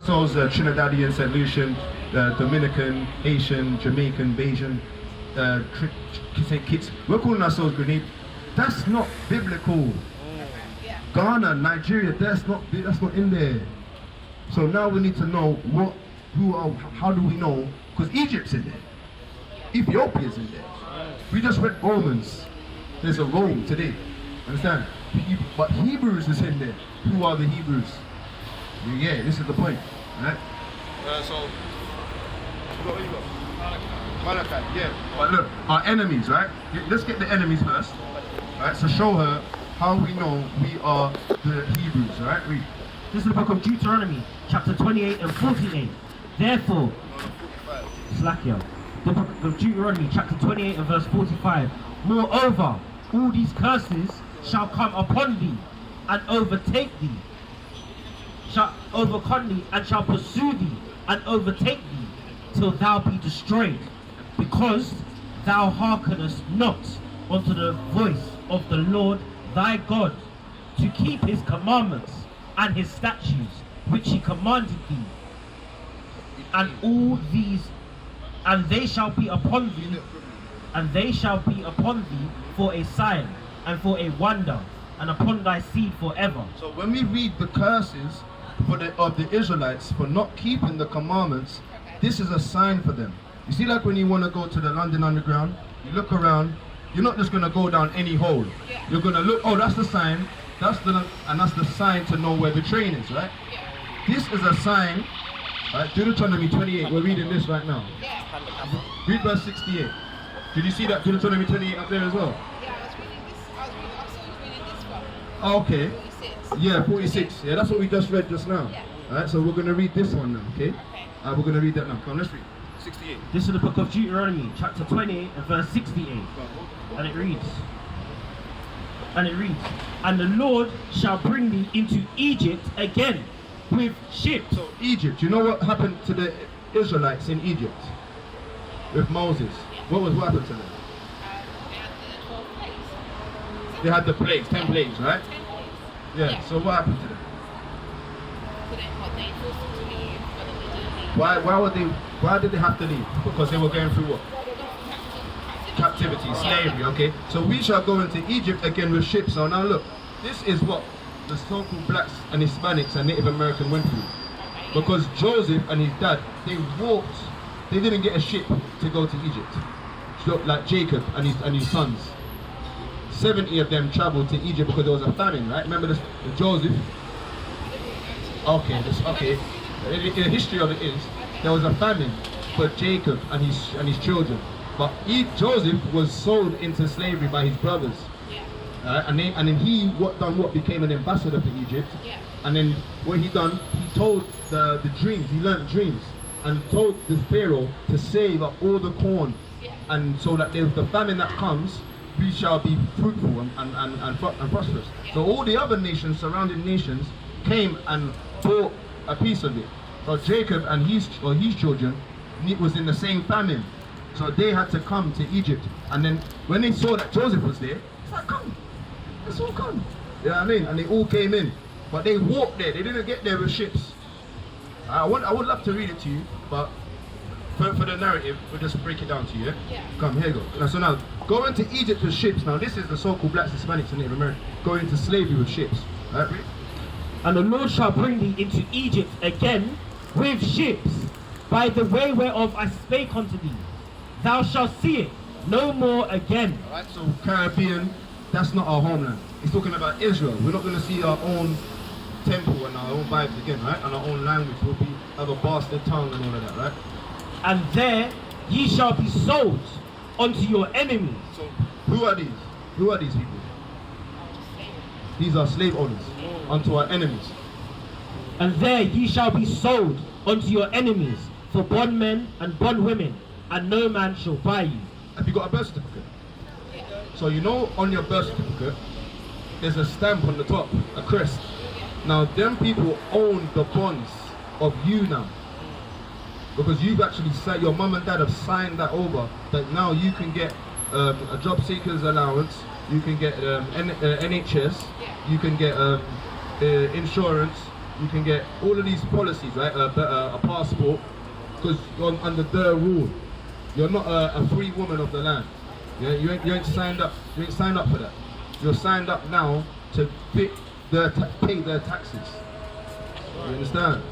So it's Trinidadian, St. Lucian, Dominican, Haitian, Jamaican, Bayesian, St. Kitts. We're calling ourselves Grenade. That's not biblical. Ghana, Nigeria, that's not in there. So now we need to know how do we know? Because Egypt's in there. Ethiopia's in there. We just read Romans. There's a Rome today. Understand? But Hebrews is in there. Who are the Hebrews? Yeah, this is the point. Right? So, what you got? Malachi, yeah. But look, our enemies, right? Let's get the enemies first. Right? So show her how we know we are the Hebrews, right? Read. This is the book of Deuteronomy, chapter 28 and 48. Therefore, Slakia. The book of Deuteronomy, chapter 28 and verse 45. Moreover, all these curses shall come upon thee and overtake thee, shall overcome thee and shall pursue thee and overtake thee till thou be destroyed, because thou hearkenest not unto the voice of the Lord thy God, to keep his commandments and his statutes which he commanded thee. And all these, and they shall be upon thee, and they shall be upon thee for a sign and for a wonder, and upon thy seed forever. So when we read the curses of the Israelites for not keeping the commandments, this is a sign for them. You see, like when you want to go to the London Underground, you look around, you're not just going to go down any hole. You're going to look, oh, that's the sign, and that's the sign to know where the train is, right? This is a sign, right? Deuteronomy 28, we're reading this right now. Read verse 68. Did you see that Deuteronomy 28 up there as well? Oh, okay. 46. Yeah, 46. Yeah, that's what we just read just now. Alright, so we're going to read this one now, okay? We're going to read that now. Come on, let's read. 68. This is the book of Deuteronomy, chapter 28 and verse 68. And it reads, and the Lord shall bring thee into Egypt again with ships. So Egypt, you know what happened to the Israelites in Egypt? With Moses. What happened to them? They had the plagues, 10 plagues, right? 10 plagues. Yeah, so what happened to them? They forced them to leave, but then they didn't leave. Why did they have to leave? Because they were going through what? Captivity, slavery, okay? So we shall go into Egypt again with ships. So now look, this is what the so-called blacks and Hispanics and Native American went through. Because Joseph and his dad, they walked, they didn't get a ship to go to Egypt. So, like Jacob and his sons. 70 of them traveled to Egypt because there was a famine, right? Remember this, Joseph? Okay, the history of it is, there was a famine for Jacob and his children. But Joseph was sold into slavery by his brothers. And then he became an ambassador for Egypt. And then what he done, he told the dreams, he learned dreams, and told the Pharaoh to save up all the corn. And so that the famine that comes, we shall be fruitful and prosperous. So all the other nations, surrounding nations, came and bought a piece of it. So Jacob and his children was in the same famine. So they had to come to Egypt. And then when they saw that Joseph was there, it's like, come, let's all come. You know what I mean? And they all came in. But they walked there, they didn't get there with ships. I would love to read it to you, but for the narrative, we'll just break it down to you, yeah? Come, here you go. So now, go into Egypt with ships. Now this is the so-called blacks, Hispanics and Native Americans going into slavery with ships. Right? And the Lord shall bring thee into Egypt again with ships, by the way whereof I spake unto thee. Thou shalt see it no more again. Alright, so Caribbean, that's not our homeland. He's talking about Israel. We're not going to see our own temple and our own vibes again, right? And our own language. We'll have a bastard tongue and all of that, right? And there ye shall be sold unto your enemies. So who are these? Who are these people? These are slave owners unto our enemies. And there ye shall be sold unto your enemies for bondmen and bondwomen, and no man shall buy you. Have you got a birth certificate? So you know on your birth certificate, there's a stamp on the top, a crest. Now them people own the bonds of you now. Because you've actually said, your mum and dad have signed that over, that now you can get a job seeker's allowance, you can get NHS, you can get insurance, you can get all of these policies, right? A passport, because you're under their rule. You're not a free woman of the land. Yeah, you ain't signed up. You ain't signed up for that. You're signed up now to pay their taxes. You understand?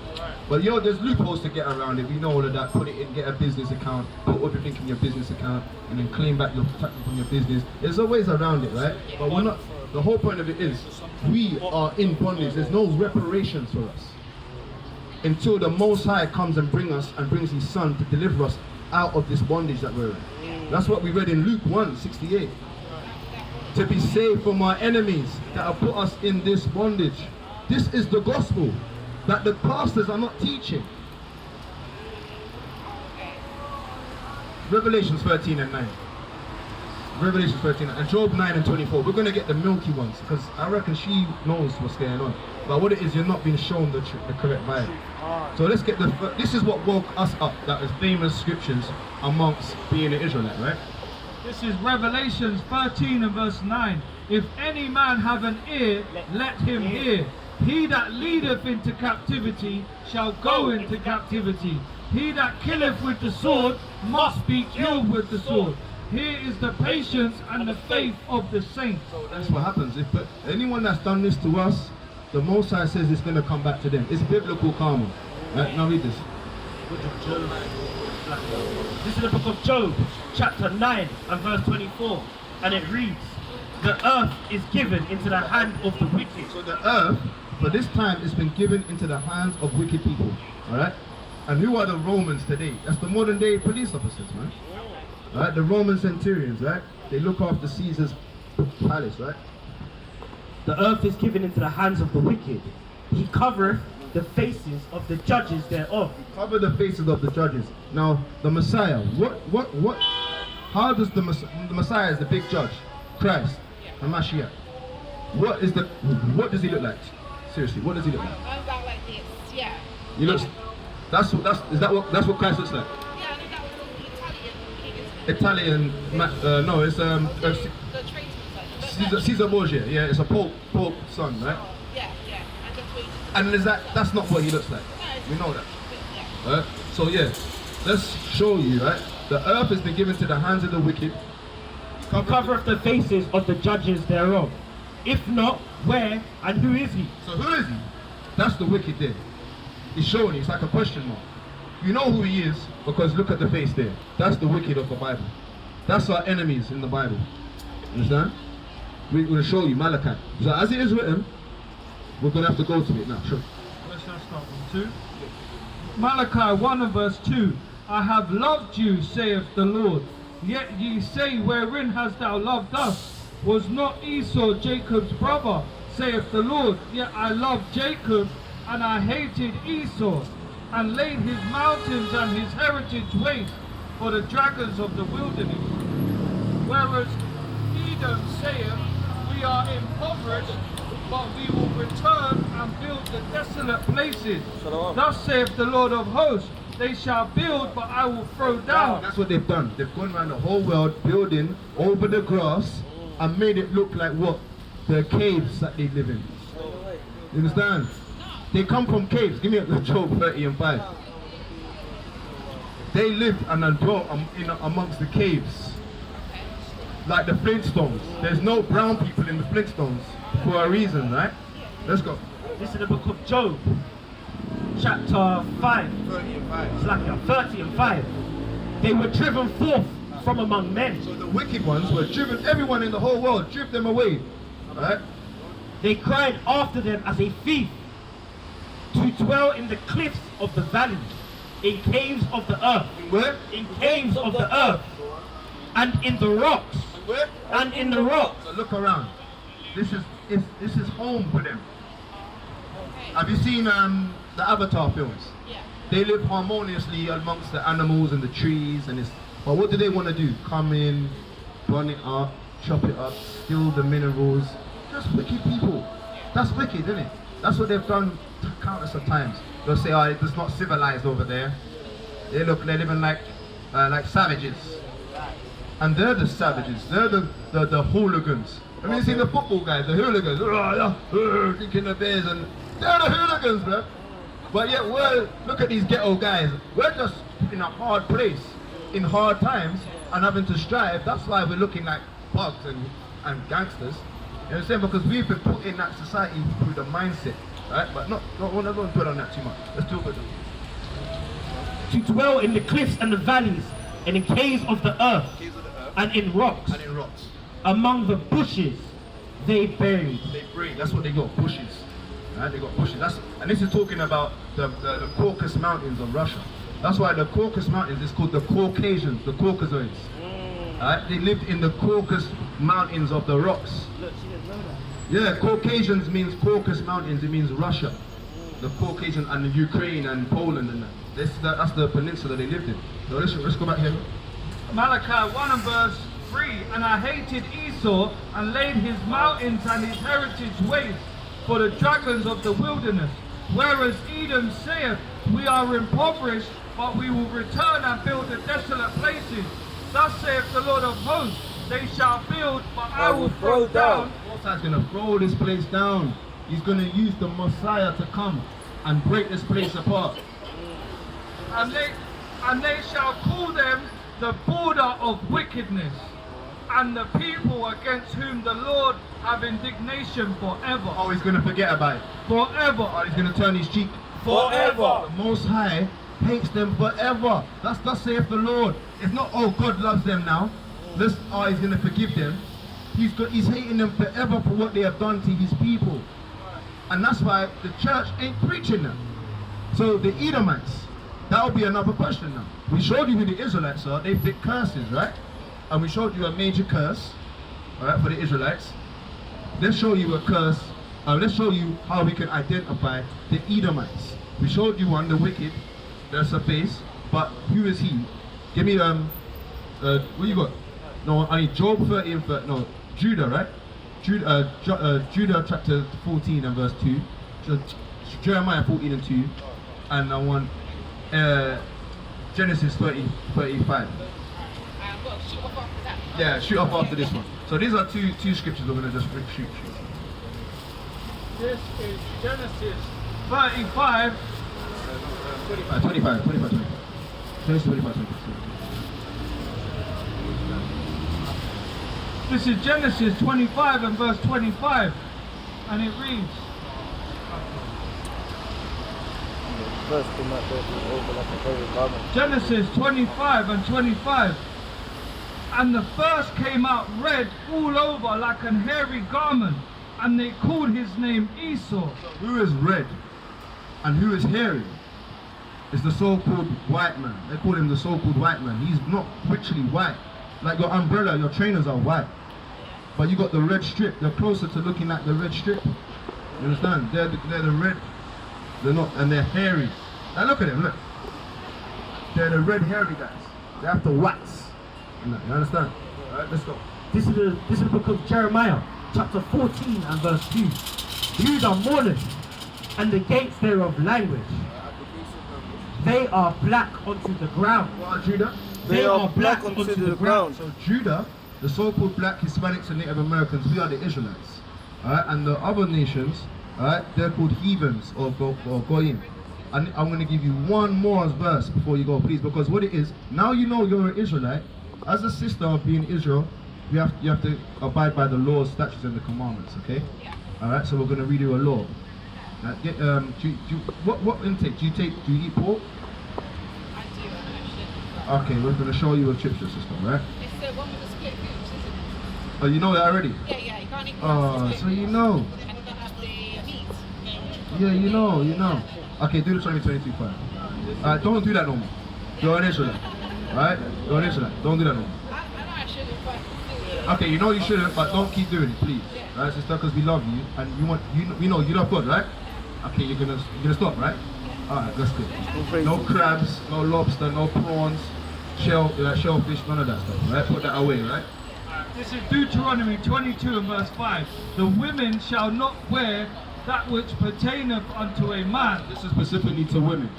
But there's loopholes to get around it. We know all of that. Put it in, get a business account, put everything in your business account, and then claim back your taxes from your business. There's always around it, right? But we're not. The whole point of it is we are in bondage. There's no reparations for us until the Most High comes and brings His Son to deliver us out of this bondage that we're in. That's what we read in Luke 1:68. To be saved from our enemies that have put us in this bondage. This is the gospel that the pastors are not teaching. Revelations 13 and 9. Revelations 13 and Job 9 and 24. We're going to get the milky ones because I reckon she knows what's going on. But what it is, you're not being shown the correct vibe. So let's get this is what woke us up, that is famous scriptures amongst being an Israelite, right? This is Revelations 13 and verse 9. If any man have an ear, let him hear. He that leadeth into captivity shall go into captivity. He that killeth with the sword must be killed with the sword. Here is the patience and the faith of the saints. That's what happens. If anyone that's done this to us, the Most High says it's going to come back to them. It's biblical karma. Right, now read this. This is the book of Job, chapter 9 and verse 24. And it reads, the earth is given into the hand of the wicked. So the earth, for this time, has been given into the hands of wicked people. Alright? And who are the Romans today? That's the modern day police officers, man. Right? The Roman centurions, right? They look after Caesar's palace, right? The earth is given into the hands of the wicked. He covereth the faces of the judges thereof. Cover the faces of the judges. Now, the Messiah, how does the Messiah is the big judge, Christ, the Mashiach. What does he look like? Seriously, what does he look like? Runs out like this, yeah. He looks, that's what Christ looks like? Yeah, I think that was the Italian king. Italian, no, it's The tradesman son. Caesar Borgia, yeah, it's a Pope son, right? Yeah. And that's what he And that's not what he looks like. We know that. Yeah. Right? So yeah, let's show you, right? The earth has been given to the hands of the wicked. He covereth the faces of the judges thereof. If not, where and who is he? So who is he? That's the wicked there. He's showing you, it's like a question mark. You know who he is because look at the face there. That's the wicked of the Bible. That's our enemies in the Bible. Understand? We're going to show you Malachi. So as it is written, we're going to have to go to it now. Sure. Let's just start from 2. Malachi 1 and verse 2. I have loved you, saith the Lord. Yet ye say, wherein hast thou loved us? Was not Esau Jacob's brother, saith the Lord? Yet I loved Jacob, and I hated Esau, and laid his mountains and his heritage waste for the dragons of the wilderness. Whereas Edom saith, we are impoverished, but we will return and build the desolate places. Thus saith the Lord of hosts, they shall build, but I will throw down. That's what they've done. They've gone around the whole world building over the grass and made it look like what? The caves that they live in. You understand? They come from caves. Give me the Job 30 and 5. They lived and dwelt amongst the caves. Like the Flintstones. There's no brown people in the Flintstones for a reason, right? Let's go. This is the book of Job, chapter 5. 30 and 5. It's like 30 and 5. They were driven forth from among men. So the wicked ones were driven, everyone in the whole world, driven them away. Right? They cried after them as a thief, to dwell in the cliffs of the valley, in caves of the earth. Where? In caves of the earth, and in the rocks. Where? And in the rocks. So look around. This is home for them. Have you seen the Avatar films? Yeah. They live harmoniously amongst the animals and the trees and but what do they want to do? Come in, burn it up, chop it up, steal the minerals. Just wicked people. That's wicked, isn't it? That's what they've done countless of times. They'll say, oh, it's not civilized over there. They're living like savages. And they're the savages. They're the hooligans. I mean, you see the football guys, the hooligans, drinking the beers, and they're the hooligans. dragons, bro. But yet look at these ghetto guys. We're just in a hard place, in hard times, and having to strive. That's why we're looking like bugs and gangsters. You know what I'm saying? Because we've been put in that society through the mindset, right? But we're not going to dwell on that too much. Let's do it. To dwell in the cliffs and the valleys, and in caves of the earth, and in rocks, among the bushes they buried. They breed. That's what they got, bushes. Right? They got bushes. And this is talking about the Caucasus Mountains of Russia. That's why the Caucasus Mountains is called the Caucasians, the Caucasoids. Right? They lived in the Caucasus Mountains of the rocks. Yeah, Caucasians means Caucasus Mountains. It means Russia, the Caucasian and the Ukraine and Poland and that. That's the peninsula they lived in. So let's go back here. Malachi 1 and verse 3. And I hated Esau and laid his mountains and his heritage waste for the dragons of the wilderness. Whereas Edom saith, we are impoverished, but we will return and build the desolate places. Thus saith the Lord of hosts, they shall build, but I will throw down. Messiah's going to throw this place down. He's going to use the Messiah to come and break this place apart. And they shall call them the border of wickedness, and the people against whom the Lord have indignation forever. Oh, he's going to forget about it. Forever. Oh, he's going to turn his cheek. Forever. The Most High hates them forever. That's thus saith the Lord. It's not, oh, God loves them now. He's going to forgive them. He's hating them forever for what they have done to his people. And that's why the church ain't preaching them. So the Edomites, that will be another question now. We showed you who the Israelites are. They fit curses, right? And we showed you a major curse, all right, for the Israelites. Let's show you a curse. Let's show you how we can identify the Edomites. We showed you one, the wicked. There's a face, but who is he? Give me what you got? No, I need Job 30 and 30. No, Judah, right? Judah chapter 14 and verse 2. Jeremiah 14 and 2, and I want Genesis 35. Yeah, shoot up after this one. So these are two scriptures we're going to just shoot. This is Genesis 35. 25. Genesis 25. This is Genesis 25 and verse 25. And it reads, Genesis 25 and 25. And the first came out red all over like an hairy garment, and they called his name Esau. Who is red and who is hairy is the so-called white man. They call him the so-called white man. He's not richly white. Like your umbrella, your trainers are white. But you got the red strip. They're closer to looking like the red strip. You understand? They're the red. They're not, and they're hairy. Now look at them, look. They're the red hairy guys. They have to wax. You understand? Alright, let's go. This is the book of Jeremiah, chapter 14 and verse 2. Judah mourneth, and the gates thereof languish. They are black unto the ground. What are Judah? They are black unto the ground. So Judah, the so-called black Hispanics and Native Americans, we are the Israelites. Alright, and the other nations, alright, they're called heathens or goyim. And I'm going to give you one more verse before you go, please, because what it is, now you know you're an Israelite. As a sister of being Israel, you have to abide by the laws, statutes, and the commandments. Okay? Yeah. All right. So we're going to read you a law. What intake do you take? Do you eat pork? I do, and I should. Okay, we're going to show you a chipset system, right? It's the one with the split boobs, isn't it? Oh, you know that already? Yeah, you can't eat Oh, so you know. And you don't have the meat. Yeah, you know. Okay, do the 2022 fire. Alright, don't do that no more. You're an Israelite. Alright? You're an Israelite. Don't do that no more. I know I shouldn't, but do it. Okay, you know you shouldn't, but don't keep doing it, please. Right, sister, because we love you and you know you love God, right? Okay, you're gonna stop, right? Alright, that's good. No crabs, no lobster, no prawns, shellfish, none of that stuff, right? Put that away, right? This is Deuteronomy 22 and verse 5. The women shall not wear that which pertaineth unto a man. This is specifically to women,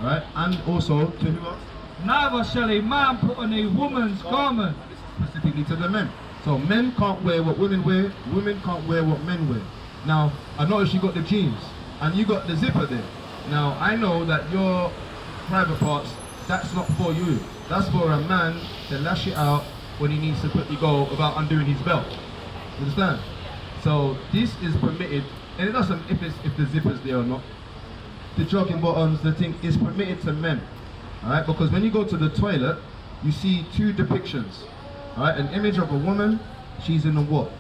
alright? And also to who else? Neither shall a man put on a woman's garment. Specifically to the men. So men can't wear what women wear, women can't wear what men wear. Now, I noticed you got the jeans. and you got the zipper there. Now I know that your private parts, that's not for you. That's for a man to lash it out when he needs to quickly go without undoing his belt. You understand? So this is permitted, and it doesn't if the zipper's there or not. The jogging bottoms, the thing is permitted to men. Alright, because when you go to the toilet, you see two depictions. Alright, an image of a woman, she's in a what?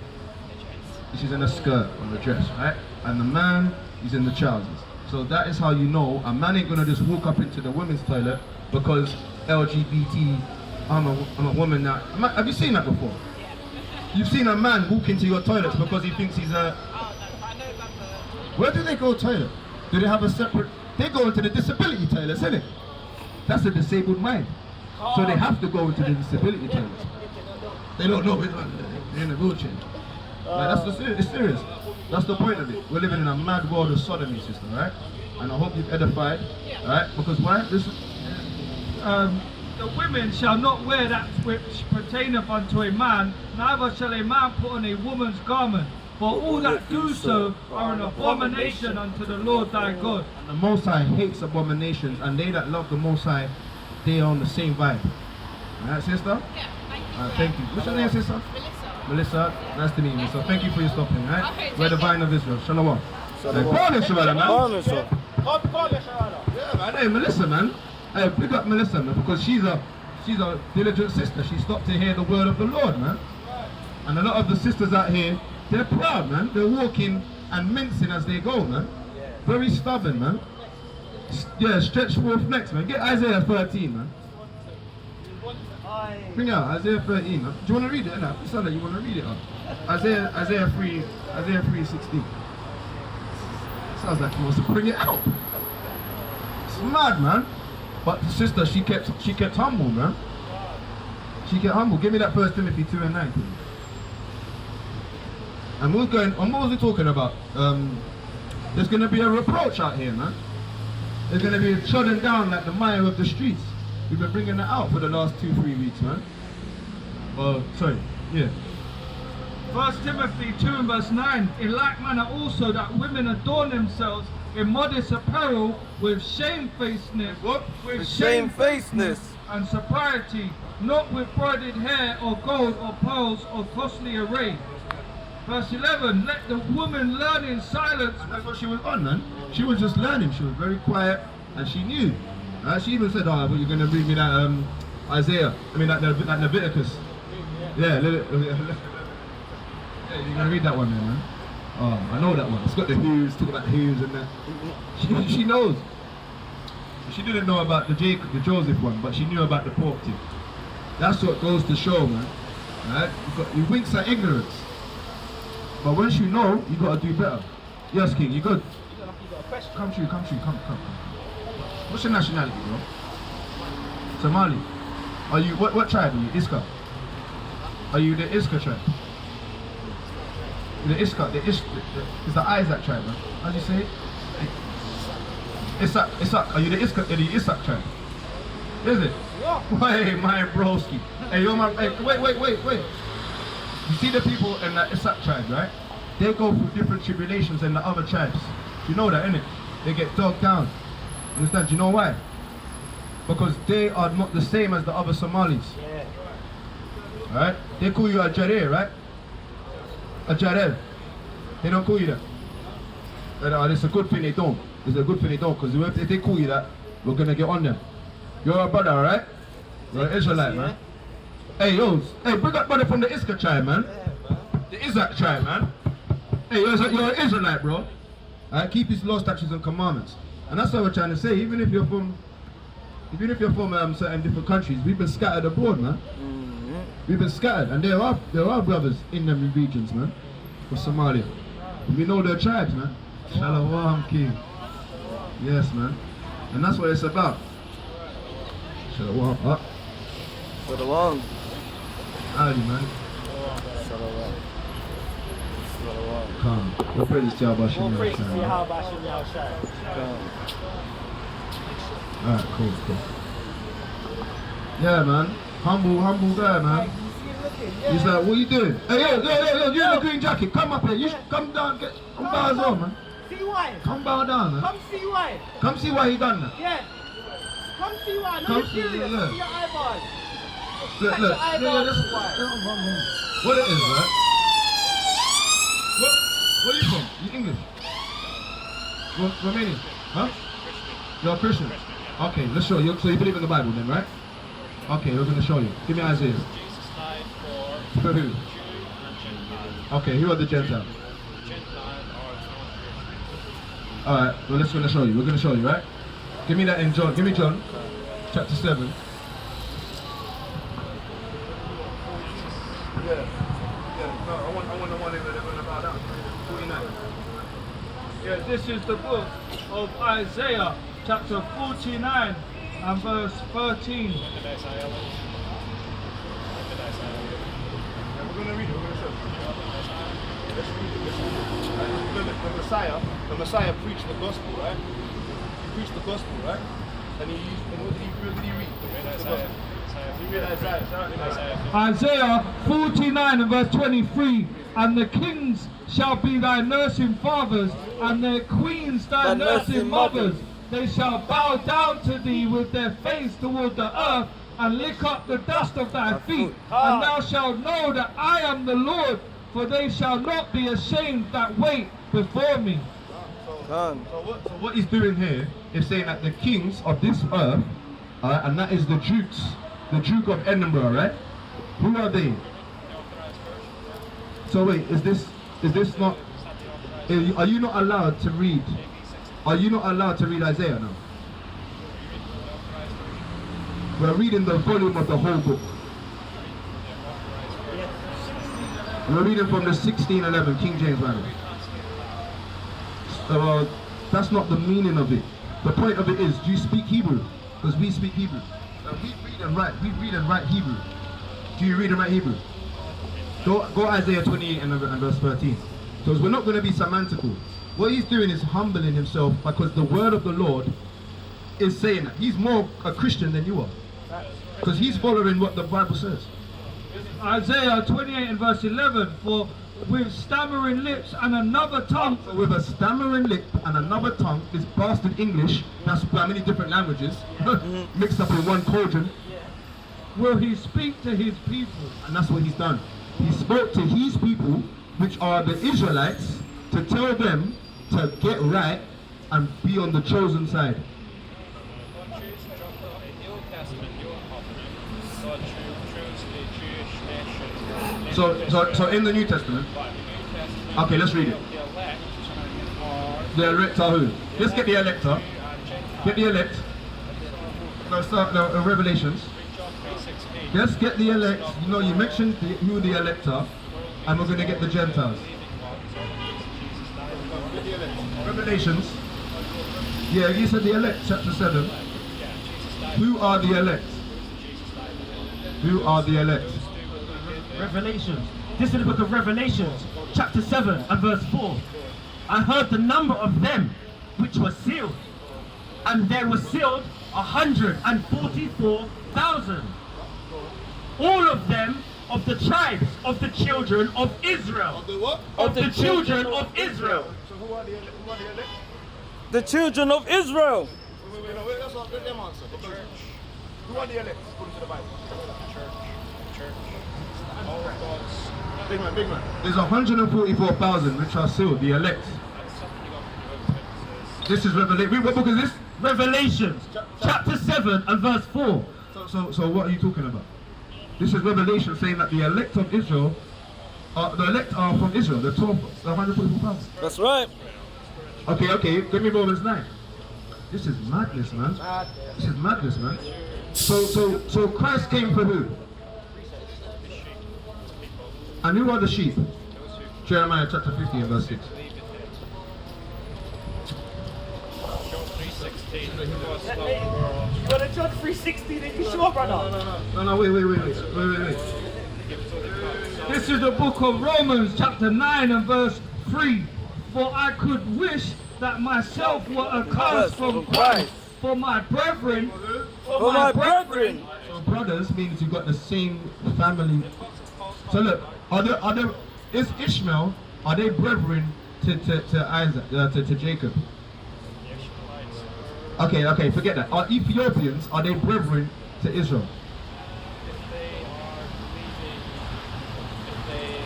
She's in a skirt or a dress, right? And the man, he's in the trousers. So that is how you know a man ain't gonna just walk up into the women's toilet because LGBT, I'm a woman now. Have you seen that before? You've seen a man walk into your toilets because he thinks he's a... Where do they go toilet? Do they have a separate... They go into the disability toilets, isn't it? That's a disabled mind. So they have to go into the disability toilets. They don't know it, they're in a wheelchair. Like, it's serious. That's the point of it. We're living in a mad world of sodomy, sister, right? And I hope you've edified, right? Because why? The women shall not wear that which pertaineth unto a man, neither shall a man put on a woman's garment. For all that do so are an abomination unto the Lord thy God. And the Most High hates abominations, and they that love the Most High, they are on the same vibe. Alright, sister? Yeah, Thank you. What's your name, sister? Melissa. Melissa, nice to meet you. So thank you for your stopping, right? Okay, We're the take vine of Israel. Shalom. Shalom. Hey, Shalom, man. Shalom. Yeah, man. Hey, Melissa, man. Hey, pick up Melissa, man, because she's a diligent sister. She stopped to hear the word of the Lord, man. And a lot of the sisters out here, they're proud, man. They're walking and mincing as they go, man. Very stubborn, man. Yeah, stretch forth next, man. Get Isaiah 13, man. Bring out Isaiah 13. Man. Do you want to read it? No, it sounds like you want to read it. Isaiah 3:16. Sounds like he wants to bring it out. It's mad, man. But the sister, she kept humble, man. She kept humble. Give me that 1 Timothy 2:9, please. And we're going. And what was we talking about? There's going to be a reproach out here, man. There's going to be trodden down like the mire of the streets. We've been bringing that out for the last 2-3 weeks, man. Sorry, yeah. 1 Timothy 2 verse 9. In like manner also that women adorn themselves in modest apparel with shamefacedness. What? With Shamefacedness. and sobriety, not with braided hair or gold or pearls or costly array. Verse 11. Let the woman learn in silence. And that's what she was on, man. She was just learning. She was very quiet, and she knew. She even said, "Oh, but you're gonna read me that Isaiah. I mean that Leviticus. Yeah, yeah, you're gonna read that one, man. Oh, I know that one. It's got the who's, talk about the who's and that. She knows. She didn't know about the Joseph one, but she knew about the pork tip. That's what goes to show, man. Right? You winks at ignorance, but once you know, you gotta do better. Yes, King, you good? Come true. What's your nationality, bro? Somali. Are you what tribe are you? Iska. Are you the Iska tribe? The Iska, it's the Isaac tribe, man. How do you say it? Isak. Are you the Isak tribe? Is it? Yeah. Wait, my broski. Hey, you're my. Hey, wait. You see the people in the Isak tribe, right? They go through different tribulations than the other tribes. You know that, innit? They get dogged down. Understand? Do you know why? Because they are not the same as the other Somalis. Yeah. Alright? They call you a Jarer, right? A Jarer. They don't call you that. And it's a good thing they don't. It's a good thing they don't, because if they call you that, we're gonna get on them. You're a brother, alright? You're an Israelite, man. Hey, bring up brother from the Iska tribe, man. The Isaac tribe, man. Hey, you're an Israelite, bro. Alright, keep his law, statutes, and commandments. And that's what we're trying to say. Even if you're from certain different countries, we've been scattered abroad, man. We've been scattered, and there are brothers in them regions, man, of Somalia. And we know their tribes, man. Shalom, King. Yes, man. And that's what it's about. Shalom. Shalom. Howdy, man. Shalom. Come. We'll pray this to Yahweh Shem Alright, cool. Yeah, man. Humble guy, man. He's like, what are you doing? Hey, yo, you in the green jacket. Come up here. You should come down, come by as well, man. why. Come bow down, man. Come see why. Come see why he done that. Yeah. Come see why. No, Come you're see, serious. yeah. See your eyeballs. Look, Catch look. your eyeballs. This is Why? what it is, right? Where are you from? You English? Romanian? Huh? You're a Christian? Okay, let's show you. So you believe in the Bible then, right? Okay, we're going to show you. Give me Isaiah. For who? Okay, who are the Gentiles? Alright, well, let's going to show you. We're going to show you, right? Give me that in John. Give me John, chapter 7. Yeah. No, I want the one in about that. 49. Yeah, this is the book of Isaiah, chapter 49 and verse 13. Yeah, we're going to read it. We're going to show you. Let's read it. The Messiah preached the gospel, right? He preached the gospel, right? And he used, and what did he read? The gospel. He read Isaiah. Isaiah 49 and verse 23. And the kings shall be thy nursing fathers, and their queens thy nursing mothers. They shall bow down to thee with their face toward the earth, and lick up the dust of thy feet. And thou shalt know that I am the Lord, for they shall not be ashamed that wait before me. So what he's doing here is saying that the kings of this earth, and that is the dukes, the Duke of Edinburgh, right? Who are they? So wait, is this not? Are you not allowed to read? Are you not allowed to read Isaiah now? We're reading the volume of the whole book. We're reading from the 1611 King James Bible. That's not the meaning of it. The point of it is, do you speak Hebrew? Because we speak Hebrew. We read and write Hebrew. Do you read and write Hebrew? Go Isaiah 28 and verse 13. Because we're not going to be semantical. What he's doing is humbling himself, because the word of the Lord is saying that. He's more a Christian than you are. Because he's following what the Bible says. Isaiah 28 and verse 11. For with stammering lips and another tongue. So with a stammering lip and another tongue, this bastard English, that's how many different languages, mixed up in one cauldron, will he speak to his people. and that's what he's done. He spoke to his people, which are the Israelites, to tell them to get right and be on the chosen side. So in the New Testament, okay, let's read it. The elect are who? Let's get the elect up. Get the elect. No, start no, Revelations. Let's get the elect. You know, you mentioned who the elect are, and we're going to get the Gentiles. Revelations. Yeah, you said the elect, chapter 7. Who are the elect? Who are the elect? Revelations. This is the book of Revelations, chapter 7 and verse 4. I heard the number of them which were sealed, and there were sealed 144,000. All of them of the tribes of the children of Israel. Of the what? Of the children of Israel. So who are the elect? The children of Israel. Wait, that's not, let them answer. Because who are the elect according to the Bible? Church. All of God's. Big man. There's 144,000 which are sealed, the elect. This is Revelation. What book is this? Revelations, chapter 7 and verse 4. So what are you talking about? This is Revelation saying that the elect of Israel, the elect are from Israel, the 144,000. That's right. Okay, give me Romans 9. This is madness, man. This is madness, man. So Christ came for who? And who are the sheep? Jeremiah chapter 50 and verse 6. You got a John 3:16, are you sure, brother? No, wait. This is the book of Romans, chapter 9 and verse 3. For I could wish that myself were accursed from Christ for my brethren. For my brethren. So brothers means you've got the same family. So look, is Ishmael, are they brethren to Isaac, to Jacob? Okay, forget that. Are Ethiopians, are they brethren to Israel?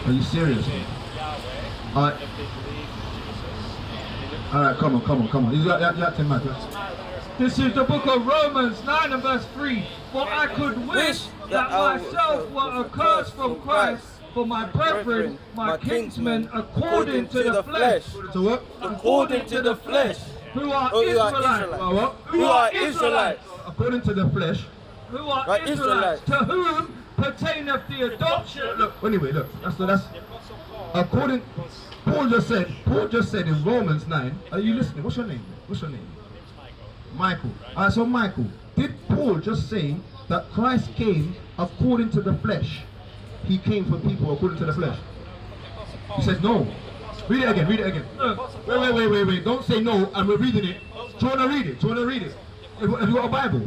Are you serious? Alright, come on. You're acting mad. This is the book of Romans 9 and verse 3. For I could wish that myself were accursed from Christ for my brethren, my kinsmen, according to the flesh. To what? According to the flesh. Who are Oh, you are Israelites. Israelites. What? Who are Israelites? According to the flesh. Who are Right, Israelites. Israelites. To whom pertaineth the adoption. Look. That's according. Paul just said in Romans 9. Are you listening? What's your name? Michael. Alright, so Michael, did Paul just say that Christ came according to the flesh? He came for people according to the flesh. He says no. Read it again. Wait. Don't say no, and we're reading it. Do you want to read it? Have you got a Bible?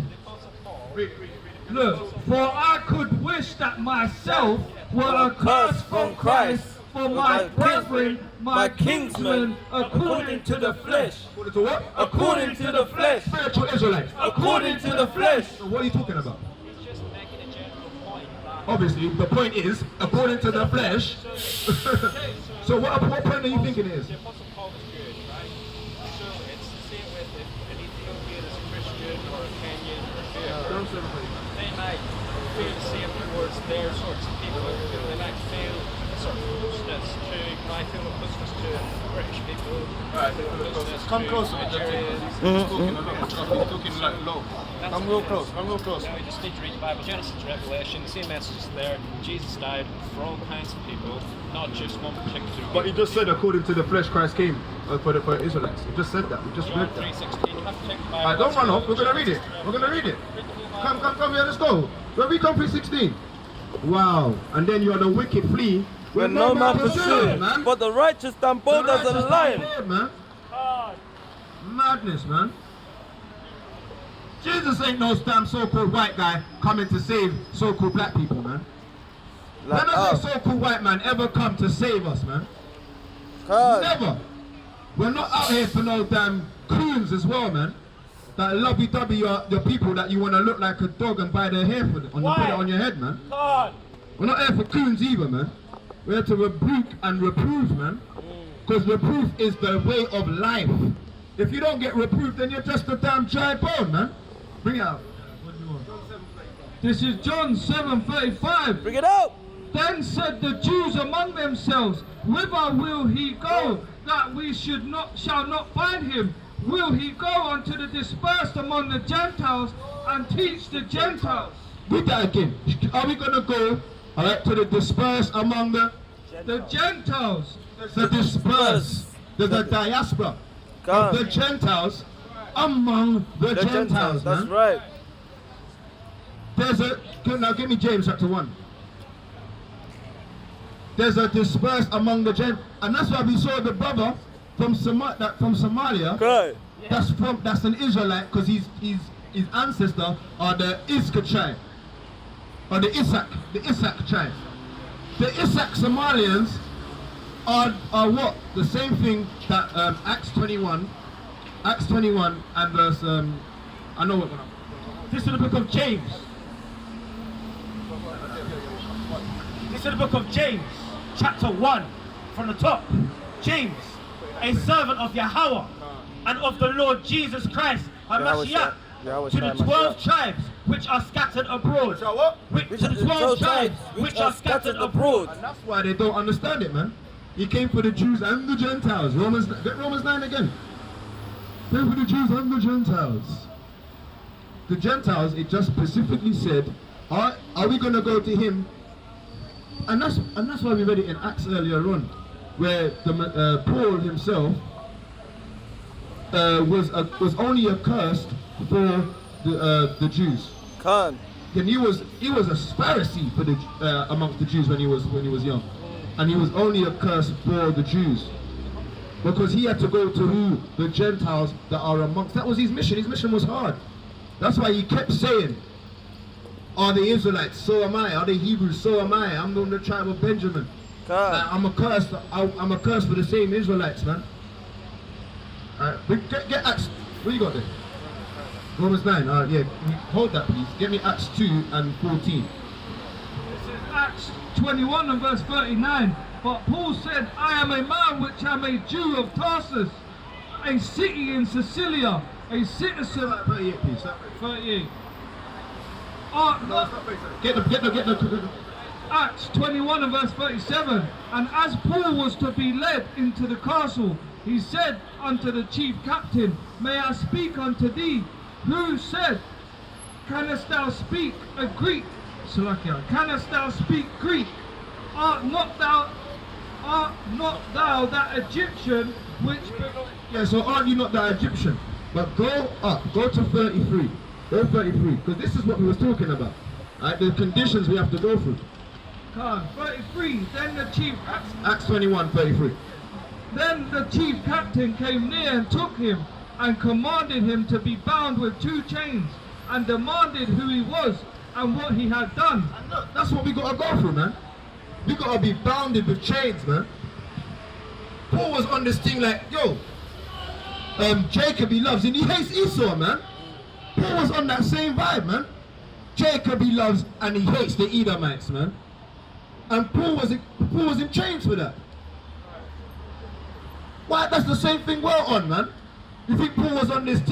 Read it. Look, for I could wish that myself were accursed from Christ for my brethren, my kinsmen, according to the flesh. According to what? According to the flesh. Spiritual Israelites. According to the flesh. So what are you talking about? Obviously, the point is, according to the flesh. So what point are you thinking it is? The Apostle Paul was good, right? So it's the same with if an Ethiopian is a Christian or a Kenyan or whoever. They might feel the same towards their sorts of people. They might feel a sort of closeness to, might feel a closeness to British people. Come closer. Talking like low. Come real close. Now we just need to read the Bible, Genesis to Revelation, the same message is there. Jesus died for all kinds of people, not just one particular group. But he just said according to the flesh Christ came for the Israelites. He just said that. We just read that. 3:16, you have to take the Bible. Alright, don't run off. We're gonna read it. Come here. Let's go. When we come 3:16. Wow. And then you're the wicked flee. When no man pursues, pursues, man. but the righteous stand bold as a lion. Man. Madness, man. Jesus ain't no damn so-called white guy coming to save so-called black people, man. Like None of us. the so-called white man ever come to save us, man. Cause Never. We're not out here for no damn coons as well, man. That lovey-dovey the people that you want to look like a dog and buy their hair for put it on your head, man. We're not here for coons either, man. We're here to rebuke and reprove, man. Because reproof is the way of life. If you don't get reproved, then you're just a damn dry bone, man. Bring it out. This is John 7:35. bring it out. Then said the Jews among themselves, whither will he go, that we shall not find him? Will he go unto the dispersed among the Gentiles and teach the Gentiles? Read that again. Are we going to go, all right, to the dispersed among the Gentiles. the dispersed, the diaspora Come. of the Gentiles among the Gentiles, That's man. right. Now give me James chapter 1. There's a dispersed among the Gentiles, and that's why we saw the brother from Somalia. Right. That's an Israelite, because his ancestor are the Iska tribe, or the Isaac tribe. The Isaac Somalians are what? The same thing that Acts 21 and verse I know what. This is the book of James. This is the book of James, chapter 1, from the top. James, a servant of Yahweh and of the Lord Jesus Christ, HaMashiach, to the 12 tribes which are scattered abroad. To the 12 tribes which are scattered abroad. And that's why they don't understand it, man. He came for the Jews and the Gentiles. Get Romans 9 again. Came for the Jews and the Gentiles. The Gentiles, it just specifically said, are we going to go to him? And that's why we read it in Acts earlier on, where Paul himself was only accursed for the Jews. Come. And he was a Pharisee for the amongst the Jews when he was young, and he was only accursed for the Jews because he had to go to who? The Gentiles that are amongst. That was his mission. His mission was hard. That's why he kept saying, "Are the Israelites? So am I. Are the Hebrews? So am I. I'm from the tribe of Benjamin." Curse. I'm a curse for the same Israelites, man. Get Acts. What you got there? Romans 9. Yeah. Hold that, please. Get me Acts 2 and 14. This is Acts 21 and verse 39. But Paul said, I am a man which am a Jew of Tarsus, a city in Sicilia, a citizen. 38, please. 38. Get the. Acts 21 and verse 37. And as Paul was to be led into the castle, he said unto the chief captain, May I speak unto thee? Who said, Canst thou speak a Greek? Salakia, canst thou speak Greek? Art not thou that Egyptian which... Yeah, so aren't you not that Egyptian? But go up, go to 33. Go 33, because this is what we was talking about. Right, the conditions we have to go through. 33. Then the chief... Acts 21, 33. Then the chief captain came near and took him and commanded him to be bound with 2 chains and demanded who he was and what he had done. And look, that's what we gotta go through, man. We gotta be bounded with chains, man. Paul was on this thing like, yo, Jacob he loves and he hates Esau, man. Paul was on that same vibe, man. Jacob he loves and he hates the Edomites, man. And Paul was in chains for that. Why? That's the same thing we're on, man. You think Paul was on this thing